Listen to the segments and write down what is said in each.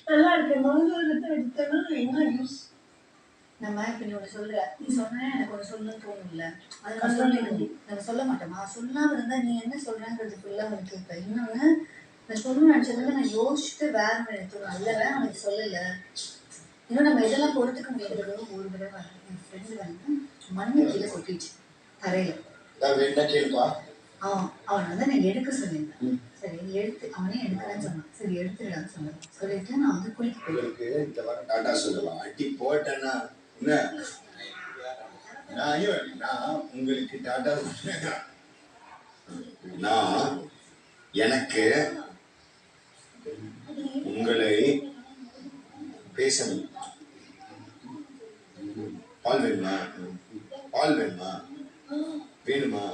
நல்லா இருக்கு. மங்களத்தை எடுத்தனா என்ன யூஸ்? நம்ம இப்ப நீ ஒண்ணு சொல்ற, நீ சொன்ன எனக்கு ஒண்ணு சொல்லணும்னு தோணும்ல, அதை நான் சொல்லிடணும். நம்ம சொல்ல மாட்டோமா? சொல்லாம இருந்தா நீ என்ன சொல்றேங்கிறது ஃபுல்லா உனக்கு கேட்பேன். இன்னொன்னு நான் சொல்லணும்னு நினைச்சதுல நான் யோசிச்சுட்டு வேற ஒன்று எடுத்துருவேன். இல்ல அவனுக்கு சொல்லல. இன்னும் நம்ம இதெல்லாம் பொறுத்துக்க முடியாது. ஒரு தடவை என் ஃப்ரெண்டு வந்து மண்ணு கீழே கொட்டிச்சு தரையில. அவன் வந்து நான் எடுக்க சொல்லியிருந்தேன். சரி எடுத்து அவனே எடுக்கிறேன்னு சொன்னான். சரி எடுத்துடலான்னு சொன்னேன். சொல்லிட்டு நான் வந்து குளிக்க போயிருக்கேன். இந்த வாரம் டாடா சொல்லலாம். அட்டி போட்டேன்னா நான் உங்களுக்கு டாடா நான் எனக்கு உங்களை பேசணும். பால் வேணுமா? பால் வேணுமா? வேணுமா?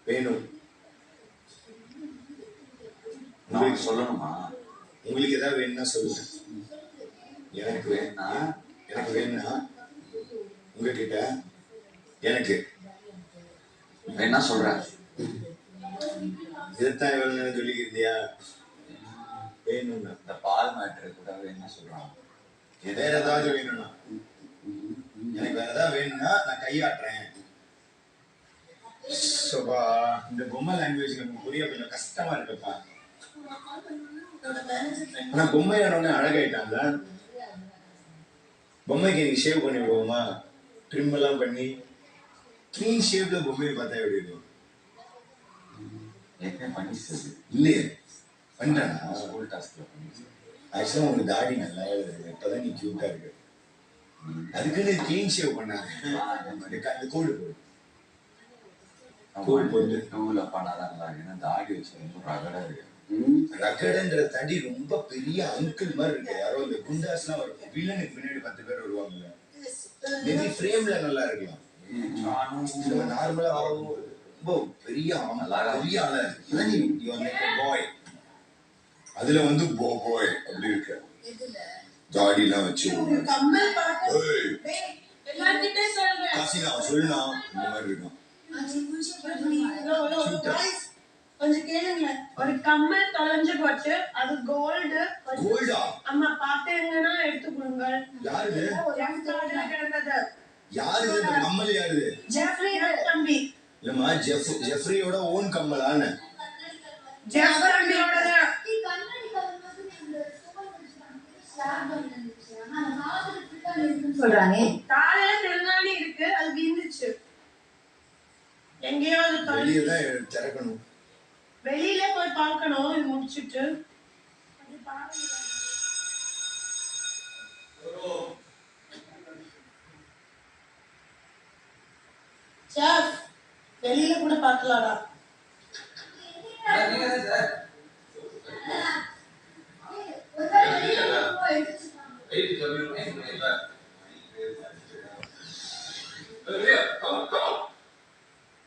வேணும். உங்களுக்கு சொல்லணுமா? உங்களுக்கு ஏதாவது வேணும்னா சொல்லுங்க. எனக்கு வேணும்னா உங்ககிட்ட எனக்கு வேணா சொல்றேன். இதைத்தான் எவ்வளவு நேரம் சொல்லிக்கிட்டியா? வேணும்னா இந்த பால் மேட்ரு கூட வேணா சொல்றான். வேற ஏதாவது வேணும்னா எனக்கு வேற ஏதாவது வேணும்னா நான் கையாட்டுறேன். இந்த பொம்மை லாங்குவேஜ் நமக்கு புரிய கொஞ்சம் கஷ்டமா இருக்குப்பா. ஆனா பொம்மையானோட அழகாயிட்டாங்க. பொம்மைக்கு நீ ஷேவ் பண்ணி விடுவோமா? ட்ரிம் எல்லாம் பண்ணி கிளீன் ஷேவ்ல பொம்மையை பார்த்தா எப்படி இருக்கும்? இல்லையே பண்றானா? ஸ்கூல் டாஸ்க்ல பண்ணிச்சு. ஆக்சுவலா உங்க தாடி நல்லா எழுதுங்க. இப்பதான் நீ கியூட்டா இருக்கு. அதுக்குன்னு கிளீன் ஷேவ் பண்ணாங்க. கோல்டு போடு டூல பண்ணாதான் நல்லா இருக்கு. தாடி வச்சு ரொம்ப ரகடா இருக்கு. ரகடன்ற தடி ரொம்ப பெரிய அங்கிள் மாதிரி இருக்கு. யாரோ இந்த குண்டாஸ்லாம் வரும். வில்லனுக்கு பின்னாடி 10 பேர் வருவாங்கல்ல. மேபி ஃப்ரேம்ல நல்லா இருக்கலாம். நார்மலா ரொம்ப பெரிய பெரிய ஆளா இருக்கு. பாய் அதுல வந்து பாய் அப்படி இருக்கு. தாடி எல்லாம் வச்சு காசினா சொல்லுனா இந்த மாதிரி இருக்கும். கொஞ்சம் கேளுங்க. ஒரு கம்மல் தொலைஞ்சு போச்சு. அது கோல்டு. கோல்டா? அம்மா பாத்தீங்கன்னா எடுத்து கொடுங்க. யாரு கிடந்தது? யாரு கம்மல்? யாரு? ஜெஃப்ரி தம்பி. இல்லம்மா, ஜெஃப்ரியோட ஓன் கம்மலான ஜெஃப்ரியோட சொல்றானே. காலையில திருநாளி இருக்கு. அது விந்துச்சு. எங்கேயோ அது வெளியதான் திறக்கணும். வெளியில போய் பார்க்கணும். இது முடிச்சிட்டு வெளியில கூட பார்க்கலாடா. சார்